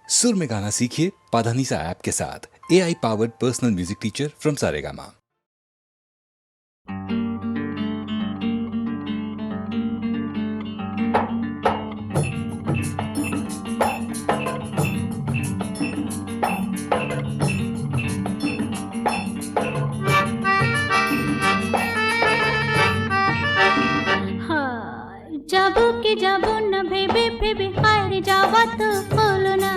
सुर में गाना सीखिए पाधानीसा ऐप के साथ। AI powered personal music teacher from Saregama. যাবো কি যাবো না ভেবে ভেবে হায়রে যাওয়া তো হলো না।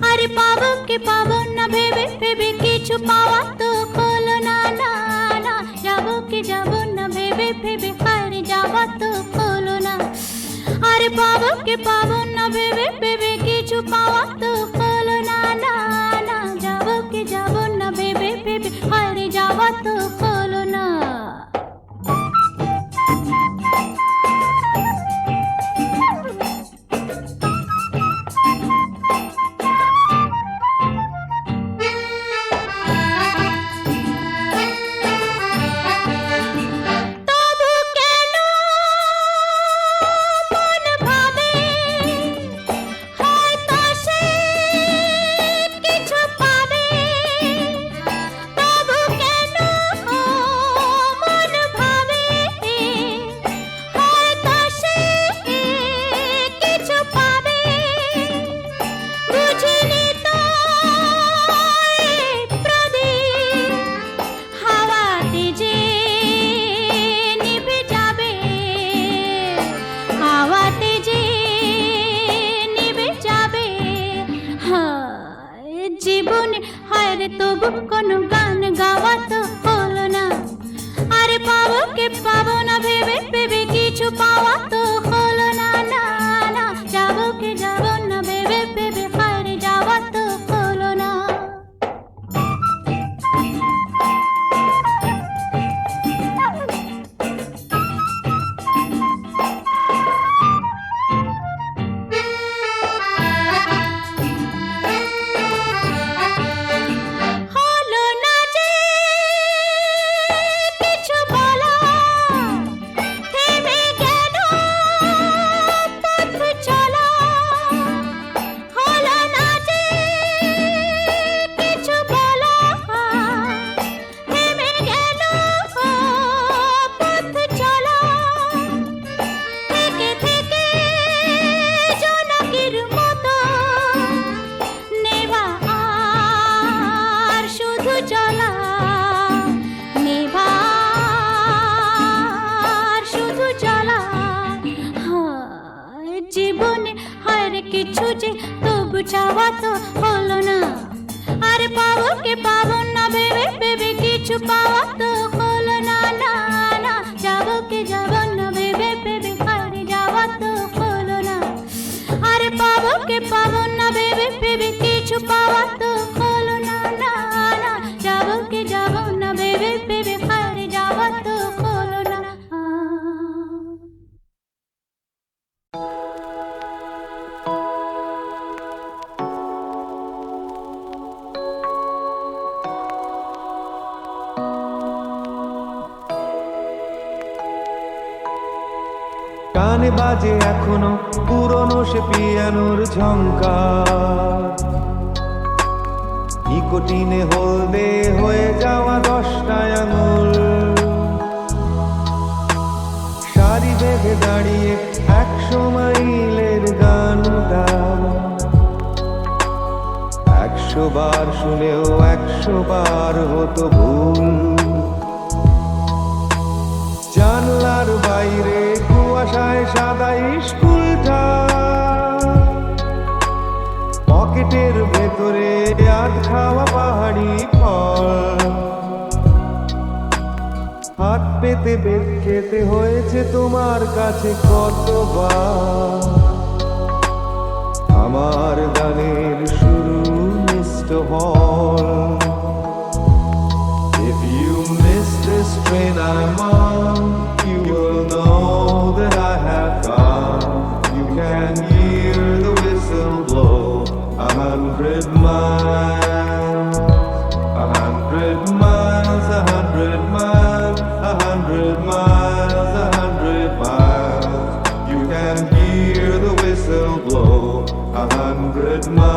আরে পাবো কি পাবো না ভেবে ভেবে কিছু পাওয়া তো হলো না। না না যাবো কি যাবো না ভেবে ভেবে হায়রে যাওয়া তো হলো না। আরে পাবো কি পাবো না ভেবে ভেবে কিছু পাওয়া তো হলো না। না না যাবো কি যাবো না ভেবে ভেবে হায়রে যাওয়া তো হলো না। জীবনে হায়রে তবু কোনো গান গাওয়া তো হলো না। আরে পাবো কে পাবো না ভেবে ভেবে কিছু পাওয়া তো হলো না। না না যাবো কে যাবো না ভেবে ভেবে হায়রে যাওয়া তো হলো না। জীবনে হায়রে কিছু যে তবু চাওয়া তো হলো না। আরে পাবো কে পাবো না ভেবে ভেবে কিছু পাওয়া তো হলো না। না না যাবো কে যাবো না ভেবে ভেবে হায়রে যাওয়া তো হলো না। আরে পাবো কে পাবো না ভেবে ভেবে কিছু পাওয়া তো হলো না। না না যাবো কে যাবো না ভেবে ভেবে হায়রে যাওয়া তো হলো না। কানে বাজে এখনো পুরনো সে পিয়ানোর ঝংকার, নিকোটিনে হলদে হয়ে যাওয়া 10টা আঙুল, সারি বেঁধে দাঁড়িয়ে 100 মাইলের গানটা 100 বার শুনেও 100 বার হতো ভুল। জানলার বাইরে কুয়াশায় সাদা স্কুলটা, পকেটের ভেতরে আধ খাওয়া পাহাড়ি ফল, হাত পেতে বেদ খেতে হয়েছে তোমার কাছে কতবার। আমার গানের শুরু মিস্ট হল। If you miss this train I'm on, you will know that I have come. You can hear the whistle blow 100 miles, 100 miles, 100 miles, 100 miles, 100 miles. You can hear the whistle blow 100 miles.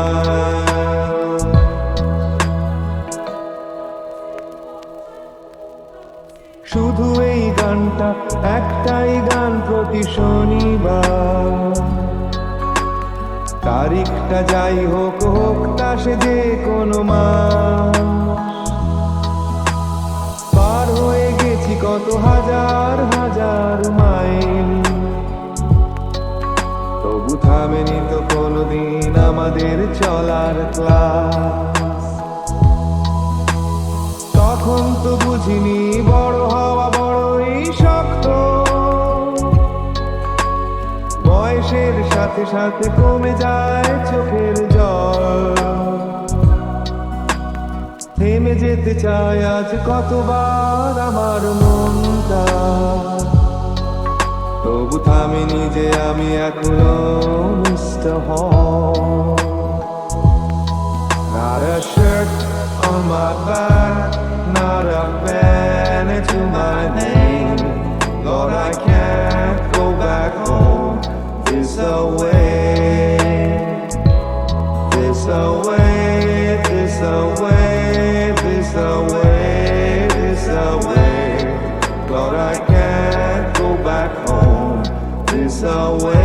শুধু এই গানটা, একটাই গান প্রতি শনিবার। তারিখটা যাই হোক, হোক তা সে যে কোনো মাস। পার হয়ে গেছি কত হাজার হাজার মাইল, তবু থামেনি তো কোনোদিন আমাদের চলার ক্লাস। তখন তো বুঝিনি বড় হওয়া বড়ই শক্ত, বয়সের সাথে সাথে কমে যায় চোখের জল। থেমে যেতে চায় আজ কতবার আমার মনটা, তবু থামিনি যে আমি এখনো মিস্টার হল। Not a shirt on my back, not a pen to my name. Lord, I can't go back home this away, this away, this away, this away, this away. Lord, I can't go back home this away.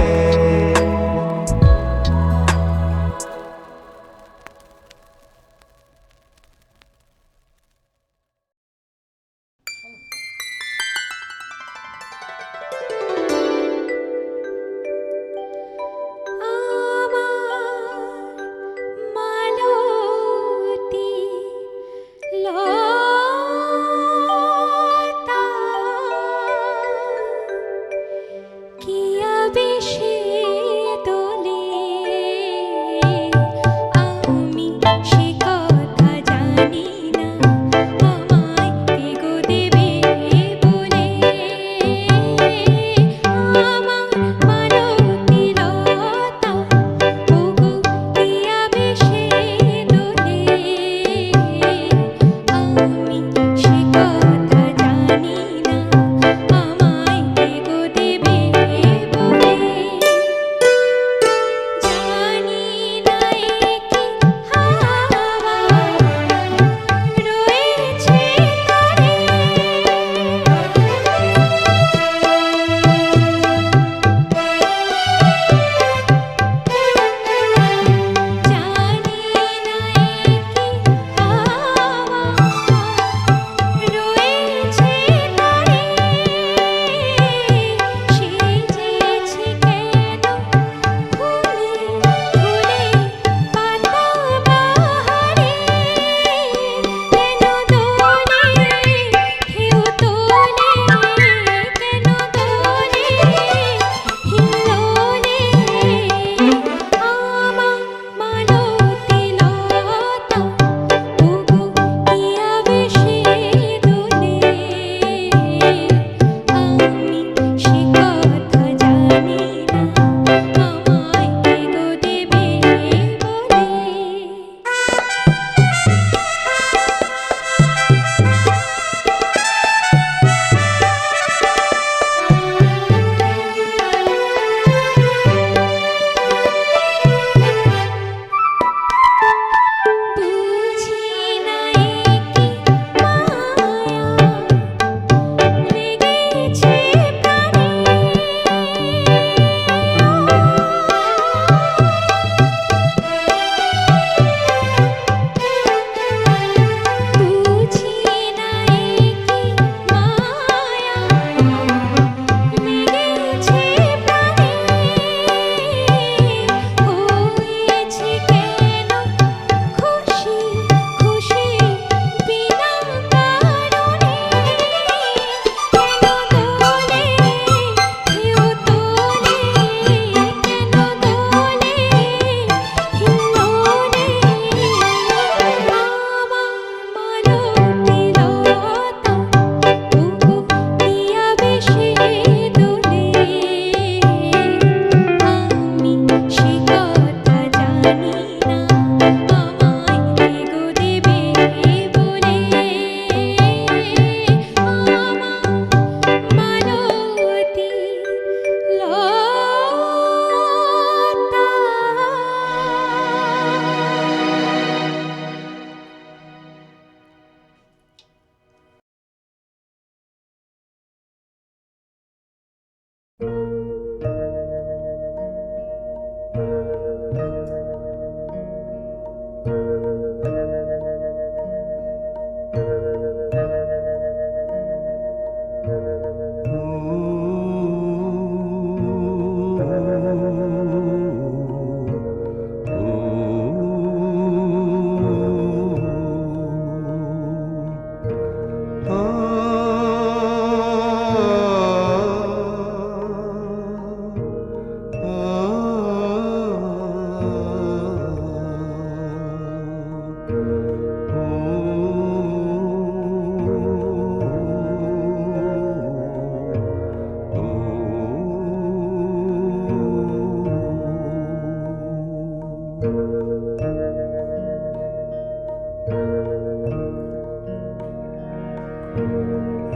আমার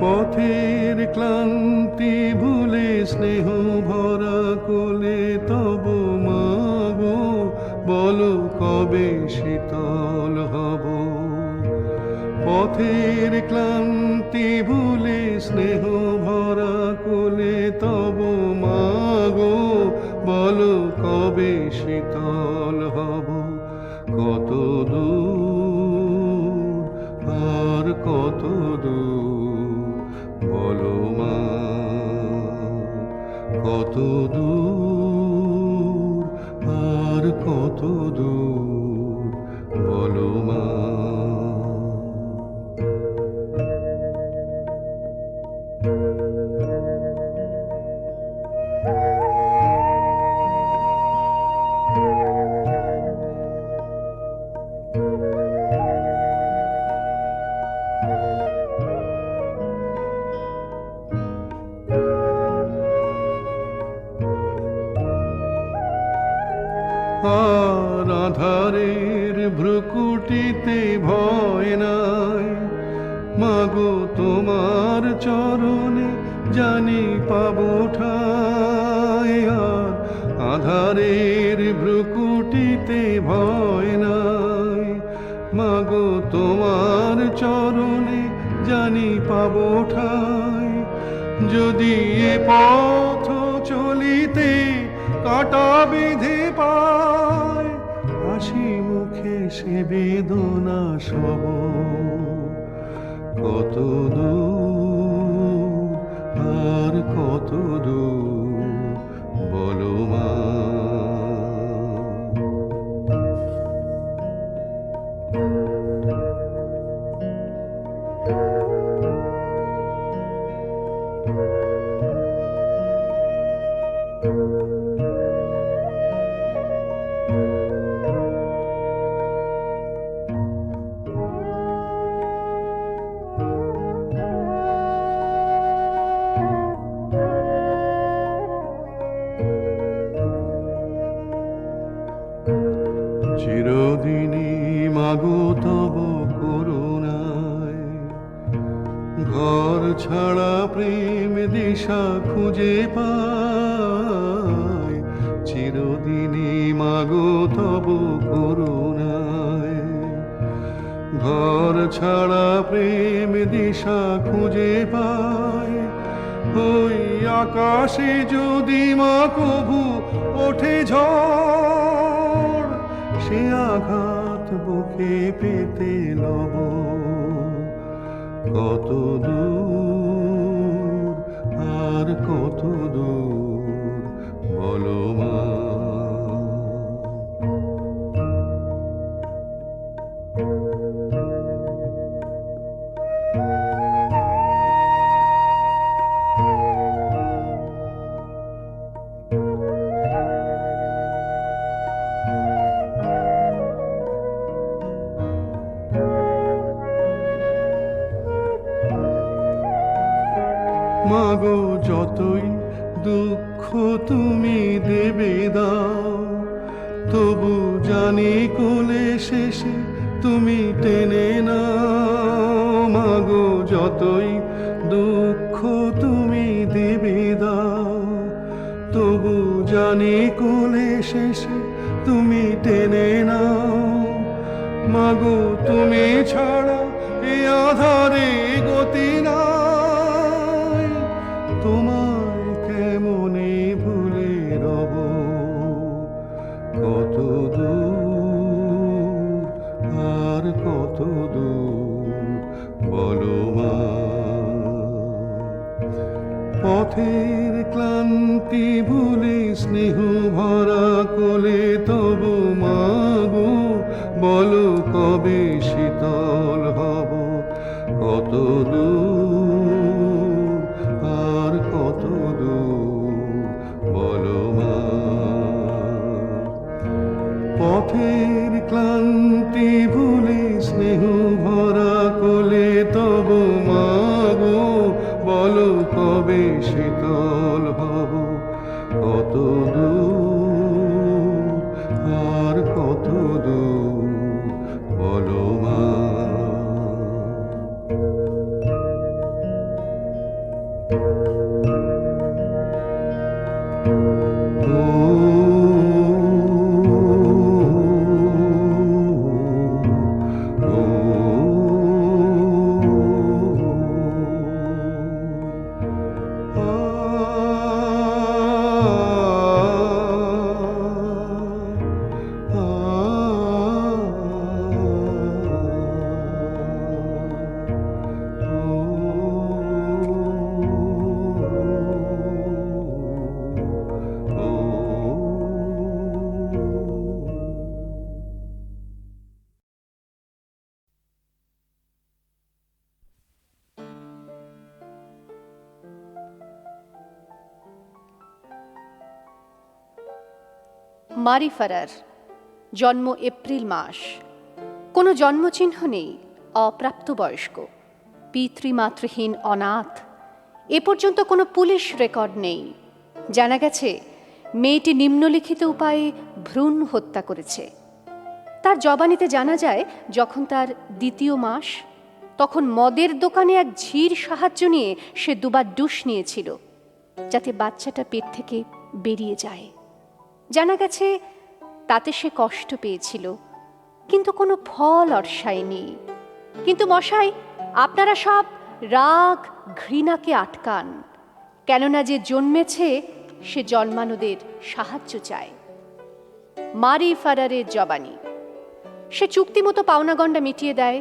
পথের ক্লান্তি ভুলে স্নেহ ভরা কোলে তব মাগো বলো কবে শীতল হব। পথের ক্লান্তি ভুলে স্নেহ ভরা কোলে তব মাগো বলো কবে শীতল হব। কত দূর আর কত দূর বলো মা, কত দূর আর কত দূর বলো মা। আর আধারের ভ্রুকুটিতে ভয় নাই, মাগো তোমার চরণে জানি পাবো ঠাই। আর আধারের ভ্রুকুটিতে ভয় নাই, মাগো তোমার চরণে জানি পাবো ঠাই। যদি এ পথ চলিতে কাটা বেঁধে পায়, হাসি মুখে সে বেদনা সব। কত দূর আর কত দূর বলো মা। চিরদিনই মাগো তব করুণায়, ঘর ছাড়া প্রেম দিশা খুঁজে পায়। চিরদিনই মাগো তব করুণায়, ঘর ছাড়া প্রেম দিশা খুঁজে পায়। ওই আকাশে যদি মা কভু ওঠে ঝড়, সে আঘাত বুকে পেতে লব। কত দূর আর কত দূর বলো মা। মাগো যতই দুঃখ তুমি দেবে দাও, তবু জানি কোলে শেষে তুমি টেনে নাও। মাগো যতই দুঃখ তুমি দেবে দাও, তবু জানি কোলে শেষে তুমি টেনে নাও। মাগো তুমি ছাড়া এ আধারে গতি নাই, তোমায় কেমনে ভুলে রব। কত দূর আর কত দূর বলো মা। পথের ক্লান্তি ভুলে স্নেহ ভরা কোলে তব মাগো বলো কবে শীতল হব। কত দূর আর কত দূর বলো মা। পথের ক্লান্তি ভুলে মারি ফারার, জন্ম এপ্রিল মাস, কোনো জন্মচিহ্ন নেই, অপ্রাপ্তবয়স্ক, পিতৃমাতৃহীন, অনাথ। এ পর্যন্ত কোনো পুলিশ রেকর্ড নেই। জানা গেছে মেয়েটি নিম্নলিখিত উপায়ে ভ্রূণ হত্যা করেছে। তার জবানিতে জানা যায় যখন তার দ্বিতীয় মাস, তখন মদের দোকানে এক ঝির সাহায্য নিয়ে সে দুবার ডুস নিয়েছিল যাতে বাচ্চাটা পেট থেকে বেরিয়ে যায়। জানা গেছে তাতে সে কষ্ট পেয়েছিল, কিন্তু কোনো ফল অর্শায়নি। কিন্তু মশাই, আপনারা সব রাগ ঘৃণাকে আটকান, কেননা যে জন্মেছে সে জন্মানোদের সাহায্য চায়। মারি ফারারের জবানি। সে চুক্তিমতো পাওনাগণ্ডা মিটিয়ে দেয়,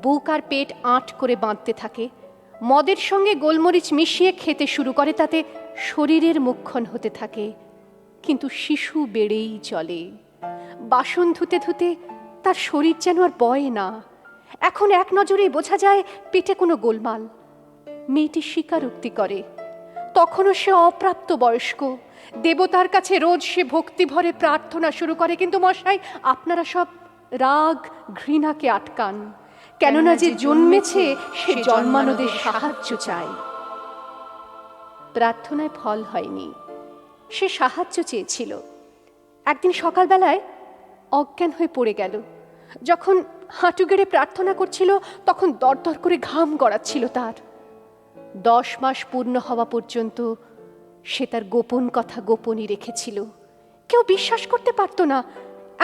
বুক আর পেট আঁট করে বাঁধতে থাকে, মদের সঙ্গে গোলমরিচ মিশিয়ে খেতে শুরু করে, তাতে শরীরের মুখক্ষণ হতে থাকে, কিন্তু শিশু বেড়েই চলে। বাসন ধুতে ধুতে তার শরীর যেন আর বয় না। এখন এক নজরেই বোঝা যায় পেটে কোনো গোলমাল। মেয়েটি স্বীকারোক্তি করে, তখনও সে অপ্রাপ্ত বয়স্ক। দেবতার কাছে রোজ সে ভক্তি ভরে প্রার্থনা শুরু করে। কিন্তু মশাই, আপনারা সব রাগ ঘৃণাকে আটকান, কেননা যে জন্মেছে সে জন্মানোদের সাহায্য চায়। প্রার্থনায় ফল হয়নি, সে সাহায্য চেয়েছিল। একদিন সকালবেলায় অজ্ঞান হয়ে পড়ে গেল। যখন হাঁটু গেড়ে প্রার্থনা করছিল তখন দরদর করে ঘাম গড়াচ্ছিল তার। 10 মাস পূর্ণ হওয়া পর্যন্ত সে তার গোপন কথা গোপনই রেখেছিল। কেউ বিশ্বাস করতে পারত না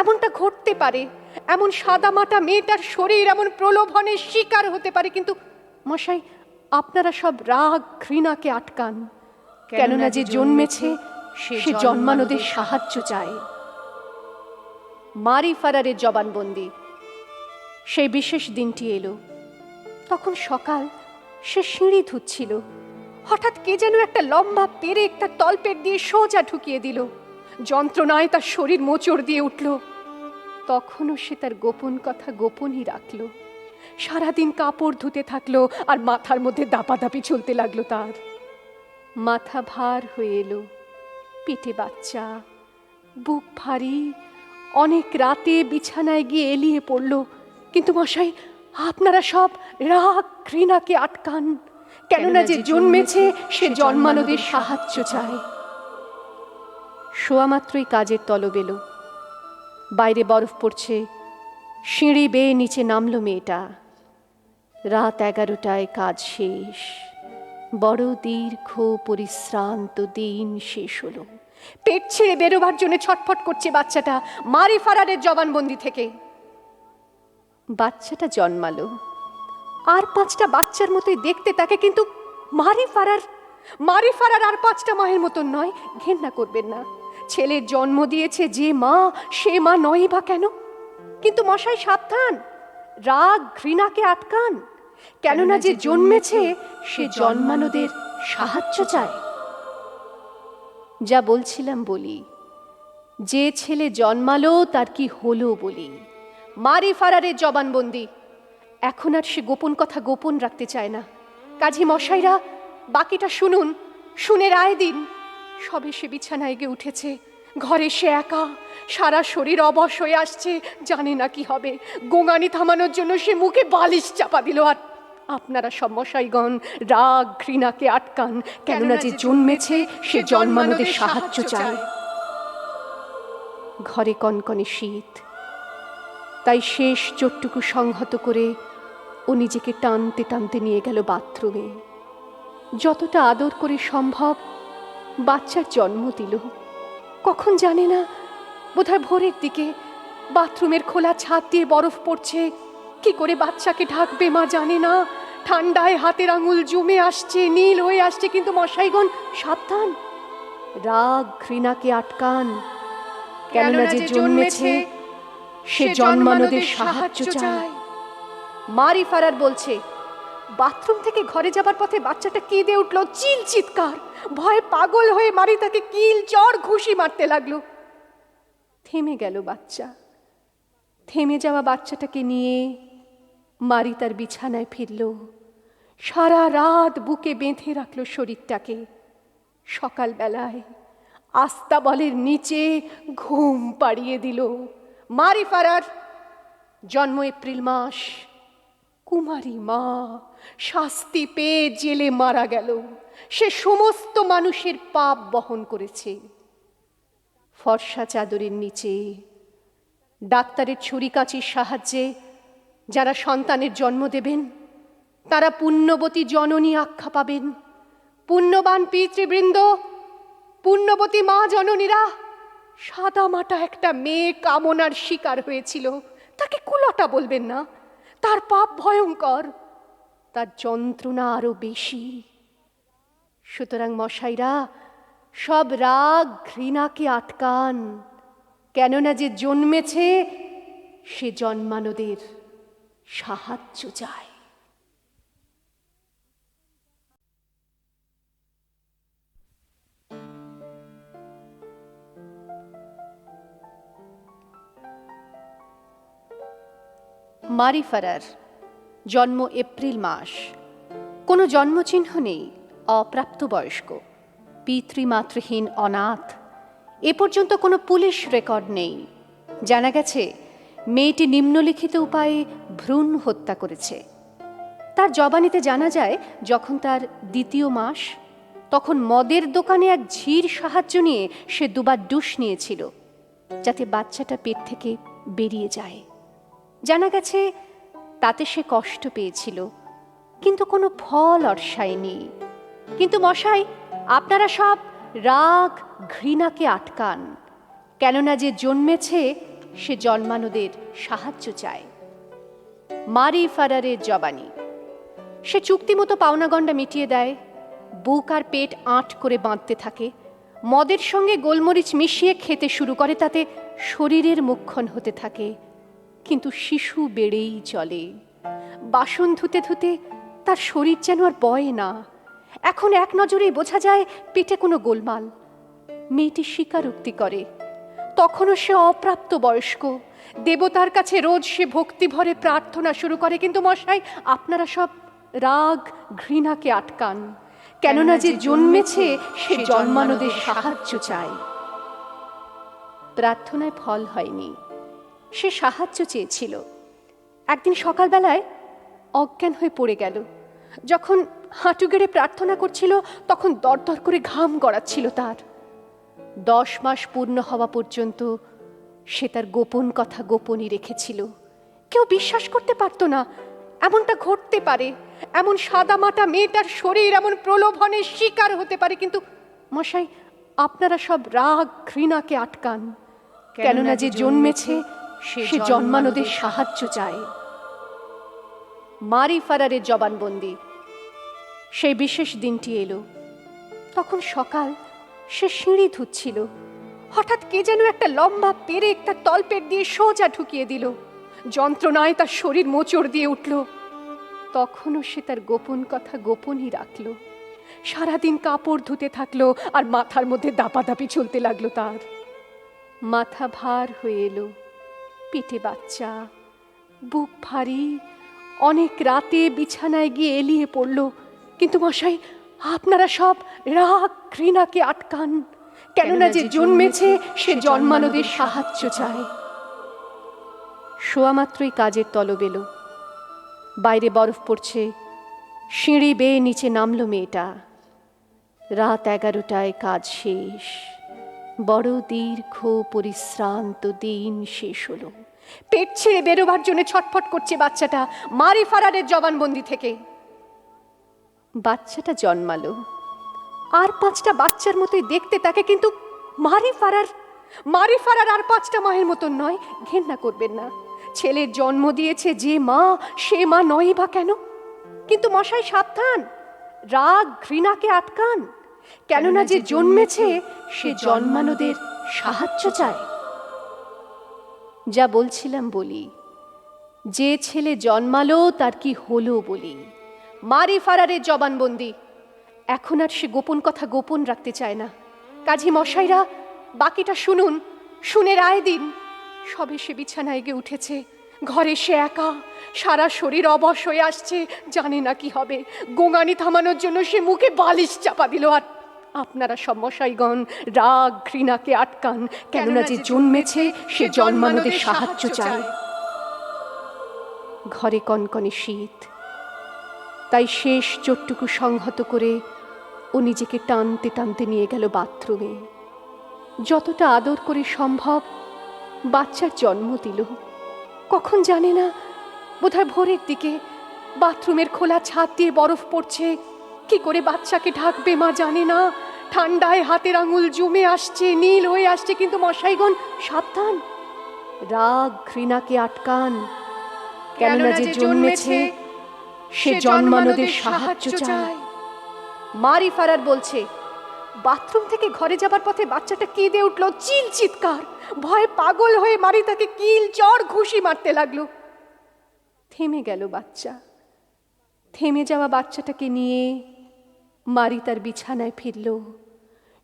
এমনটা ঘটতে পারে, এমন সাদামাটা মেয়েটার শরীর এমন প্রলোভনের শিকার হতে পারে। কিন্তু মশাই, আপনারা সব রাগ ঘৃণাকে আটকান, কেননা যে জন্মেছে সে জন্মানোদের সাহায্য চায়। মারি ফারারের জবানবন্দি। সেই বিশেষ দিনটি এলো। তখন সকাল, সে সিঁড়ি ধুচ্ছিল। হঠাৎ কে যেন একটা লম্বা পেরেক তার তলপেট দিয়ে সোজা ঢুকিয়ে দিল। যন্ত্রণায় তার শরীর মোচড় দিয়ে উঠল। তখনও সে তার গোপন কথা গোপনই রাখল। সারাদিন কাপড় ধুতে থাকলো আর মাথার মধ্যে দাপাদাপি চলতে লাগলো তার। মাথা ভার হয়ে এলো, পেটে বাচ্চা, বুক ভারী। অনেক রাতে বিছানায় গিয়ে এলিয়ে পড়ল। কিন্তু মশাই, আপনারা সব রাগ ঘৃণাকে আটকান, কেননা যে জন্মেছে সে জন্মানোদের সাহায্য চায়। শোয়া মাত্রই কাজের তলব এলো। বাইরে বরফ পড়ছে। সিঁড়ি বেয়ে নিচে নামলো মেয়েটা। রাত 11টায় কাজ শেষ। বড় দীর্ঘ পরিশ্রান্ত দিন শেষ হলো। পেট ছিঁড়ে বেরোবার জন্য ছটফট করছে বাচ্চাটা। মারি ফারারের জবানবন্দি থেকে। বাচ্চাটা জন্মালো। আর 5টা বাচ্চার মতোই দেখতে তাকে, কিন্তু মারি ফারার আর 5টা মায়ের মতন নয়। ঘেন্না করবেন না, ছেলের জন্ম দিয়েছে যে মা, সে মা নয় বা কেন? কিন্তু মশাই সাবধান, রাগ ঘৃণাকে আটকান, কেননা যে জন্মেছে সে জন্মানোদের সাহায্য চায়। যা বলছিলাম বলি, যে ছেলে জন্মালো তার কি হলো বলি। মারি ফারারের জবানবন্দি। এখন আর সে গোপন কথা গোপন রাখতে চায় না। কাজী মশাইরা বাকিটা শুনুন, শুনে রায় দিন। সবে সে বিছানায় গিয়ে উঠেছে। ঘরে সে একা, সারা শরীর অবশ হয়ে আসছে, জানে না কি হবে। গোঙানি থামানোর জন্য সে মুখে বালিশ চাপা দিল। আর আপনারা সব মশাইগণ রাগ ঘৃণাকে আটকান, কেননা যে জন্মেছে সে জন্মানোদের সাহায্য চায়। ঘরে কনকনে শীত, তাই শেষ চোটটুকু সংহত করে ও নিজেকে টানতে টানতে নিয়ে গেল বাথরুমে। যতটা আদর করে সম্ভব বাচ্চার জন্ম দিল। কখন জানে না, বোধহয় ভোরের দিকে। বাথরুমের খোলা ছাদ দিয়ে বরফ পড়ছে। কি করে বাচ্চাকে ঢাকবে মা জানে না। ঠান্ডায় হাতের আঙুল জমে আসছে, নীল হয়ে আসছে। কিন্তু মশাইগণ সাবধান, রাগ ঘৃণাকে আটকান, কেননা যে জন্মেছে সে জন্মানোদের সাহায্য চায়। মারি ফারার বলছে, বাথরুম থেকে ঘরে যাবার পথে বাচ্চাটা কেঁদে উঠল, চিৎকার। ভয়ে পাগল হয়ে মারি তাকে কিল চড় ঘুষি মারতে লাগলো। থেমে গেল বাচ্চা। থেমে যাওয়া বাচ্চাটাকে নিয়ে মারি তার বিছানায় ফিরল। সারা রাত বুকে বেঁধে রাখলো শরীরটাকে। সকালবেলায় আস্তাবলের নিচে ঘুম পাড়িয়ে দিল। মারি ফারার, জন্ম এপ্রিল মাস, কুমারী মা শাস্তি পেয়ে জেলে মারা গেল। সে সমস্ত মানুষের পাপ বহন করেছে। ফর্সা চাদরের নিচে ডাক্তারের ছুরি কাঁচির সাহায্যে যারা সন্তানের জন্ম দেবেন তারা পুণ্যবতী জননী আখ্যা পাবেন। পুণ্যবান পিতৃবৃন্দ, পুণ্যবতী মা জননীরা, সাদামাটা একটা মেয়ে কামনার শিকার হয়েছিল। তাকে কুলটা বলবেন না, তার পাপ ভয়ঙ্কর, তার যন্ত্রণা আরো বেশি। সুতরাং মশাইরা, সব রাগ ঘৃণাকে আটকান, কেননা যে জন্মেছে সে জন্মানোদের সাহায্য চায়। মারি ফারার, জন্ম এপ্রিল মাস, কোনো জন্মচিহ্ন নেই, অপ্রাপ্তবয়স্ক, পিতৃমাতৃহীন, অনাথ। এ পর্যন্ত কোনো পুলিশ রেকর্ড নেই। জানা গেছে মেয়েটি নিম্নলিখিত উপায়ে ভ্রূণ হত্যা করেছে। তার জবানিতে জানা যায় যখন তার দ্বিতীয় মাস, তখন মদের দোকানে এক ঝির সাহায্য নিয়ে সে দুবার ডুস নিয়েছিল যাতে বাচ্চাটা পেট থেকে বেরিয়ে যায়। জানা গেছে তাতে সে কষ্ট পেয়েছিল, কিন্তু কোনো ফল অর্শায়নি। কিন্তু মশাই, আপনারা সব রাগ ঘৃণাকে আটকান, কেননা যে জন্মেছে সে জন্মানোদের সাহায্য চায়। মারি ফারারের জবানি। সে চুক্তিমতো পাওনাগণ্ডা মিটিয়ে দেয়, বুক আর পেট আঁট করে বাঁধতে থাকে, মদের সঙ্গে গোলমরিচ মিশিয়ে খেতে শুরু করে, তাতে শরীরের মুখক্ষণ হতে থাকে। কিন্তু শিশু বেড়েই চলে। বাসন ধুতে ধুতে তার শরীর যেন আর বয় না। এখন এক নজরেই বোঝা যায় পেটে কোনো গোলমাল। মেয়েটি স্বীকারোক্তি করে, তখনও সে অপ্রাপ্ত বয়স্ক। দেবতার কাছে রোজ সে ভক্তি ভরে প্রার্থনা শুরু করে। কিন্তু মশাই, আপনারা সব রাগ ঘৃণাকে আটকান, কেননা যে জন্মেছে সে জন্মানোদের সাহায্য চায়। প্রার্থনায় ফল হয়নি, সে সাহায্য চেয়েছিল। একদিন সকালবেলায় অজ্ঞান হয়ে পড়ে গেল। যখন হাঁটু গেড়ে প্রার্থনা করছিল তখন দরদর করে ঘাম গড়াচ্ছিল তার। 10 মাস পূর্ণ হওয়া পর্যন্ত সে তার গোপন কথা গোপনই রেখেছিল। কেউ বিশ্বাস করতে পারত না এমনটা ঘটতে পারে, এমন সাদামাটা মেয়েটার শরীর এমন প্রলোভনের শিকার হতে পারে। কিন্তু মশাই, আপনারা সব রাগ ঘৃণাকে আটকান, কেননা যে জন্মেছে সে জন্মানোদের সাহায্য চায়। মারি ফারারের জবানবন্দি। সেই বিশেষ দিনটি এলো। তখন সকাল, সে সিঁড়ি ধুচ্ছিল। হঠাৎ কে যেন একটা লম্বা পেরেক তার তলপেট দিয়ে সোজা ঢুকিয়ে দিল। যন্ত্রণায় তার শরীর মোচড় দিয়ে উঠল। তখনও সে তার গোপন কথা গোপনই রাখল। সারাদিন কাপড় ধুতে থাকলো আর মাথার মধ্যে দাপাদাপি চলতে লাগলো তার। মাথা ভার হয়ে এলো, পেটে বাচ্চা, বুক ভারী। অনেক রাতে বিছানায় গিয়ে এলিয়ে পড়ল। কিন্তু মশাই, আপনারা সব রাগ ঘৃণাকে আটকান, কেননা যে জন্মেছে সে জন্মানোদের সাহায্য চায়। শোয়া মাত্রই কাজের তলব এলো। বাইরে বরফ পড়ছে। সিঁড়ি বেয়ে নিচে নামলো মেয়েটা। রাত 11টায় কাজ শেষ। বড় দীর্ঘ পরিশ্রান্ত দিন শেষ হলো। পেট ছিঁড়ে বেরোবার জন্য ছটফট করছে বাচ্চাটা। মারি ফারারের জবানবন্দি থেকে। বাচ্চাটা জন্মালো। আর 5টা বাচ্চার মতোই দেখতে তাকে, কিন্তু মারি ফারার আর 5টা মায়ের মতন নয়। ঘেন্না করবেন না, ছেলের জন্ম দিয়েছে যে মা, সে মা নয় বা কেন? কিন্তু মশাই সাবধান, রাগ ঘৃণাকে আটকান, কেননা যে জন্মেছে সে জন্মানোদের সাহায্য চায়। যা বলছিলাম বলি, যে ছেলে জন্মালো তার কি হলো বলি। মারি ফারারের জবানবন্দি। এখন আর সে গোপন কথা গোপন রাখতে চায় না। কাজী মশাইরা, বাকিটা শুনুন, শুনে রায় দিন। সবে সে বিছানায় গিয়ে উঠেছে। ঘরে সে একা, সারা শরীর অবশ হয়ে আসছে, জানে না কি হবে। গোঙানি থামানোর জন্য সে মুখে বালিশ চাপা দিল আর আপনারা সব মশাইগণ রাগ ঘৃণাকে আটকান, কেননা যে জন্মেছে সে জন্মানোদের সাহায্য চায়। ঘরে কনকনে শীত, তাই শেষ চোটটুকু সংহত করে ও নিজেকে টানতে টানতে নিয়ে গেল বাথরুমে। যতটা আদর করে সম্ভব বাচ্চার জন্ম দিল। কখন জানে না, বোধহয় ভোরের দিকে। বাথরুমের খোলা ছাদ দিয়ে বরফ পড়ছে, কি করে বাচ্চাকে ঢাকবে মা জানে না। ঠান্ডায় হাতের আঙুল জমে আসছে, নীল হয়ে আসছে, কিন্তু মশাইগণ সাবধান, রাগ ঘৃণাকে আটকান, কেননা যে জন্মেছে সে জন্মানোদের সাহায্য চায়। মারি ফারার বলছে, বাথরুম থেকে ঘরে যাবার পথে বাচ্চাটা কেঁদে উঠল, চিল চিৎকার, ভয়ে পাগল হয়ে মারি তাকে কিল চড় ঘুষি মারতে লাগলো। থেমে গেল বাচ্চা। থেমে যাওয়া বাচ্চাটাকে নিয়ে মারি তার বিছানায় ফিরল।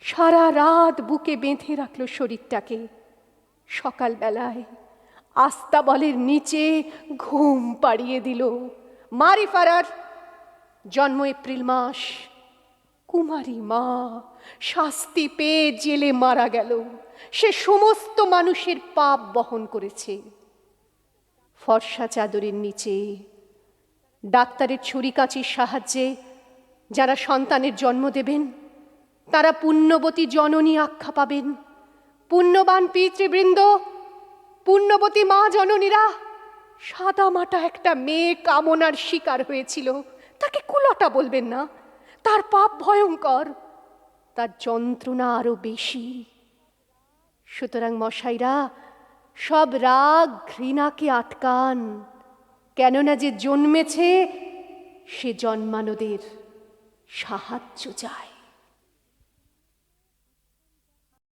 সারা রাত বুকে বেঁধে রাখল শরীরটাকে। সকালবেলায় আস্তাবলের নিচে ঘুম পাড়িয়ে দিল। মারি ফারার জন্ম এপ্রিল মাস। কুমারী মা শাস্তি পেয়ে জেলে মারা গেল। সে সমস্ত মানুষের পাপ বহন করেছে। ফর্সা চাদরের নিচে ডাক্তারের ছুরি কাঁচির সাহায্যে যারা সন্তানের জন্ম দেবেন তারা পুণ্যবতী জননী আখ্যা পাবেন। পুণ্যবান পিতৃবৃন্দ, পুণ্যবতী মা জননীরা, সাদা মাটা একটা মেয়ে কামনার শিকার হয়েছিল। তাকে কুলটা বলবেন না, তার পাপ ভয়ঙ্কর, তার যন্ত্রণা আরো বেশি। সুতরাং মশাইরা, সব রাগ ঘৃণাকে আটকান, কেননা যে জন্মেছে সে জন্মানোদের সাহায্য চায়।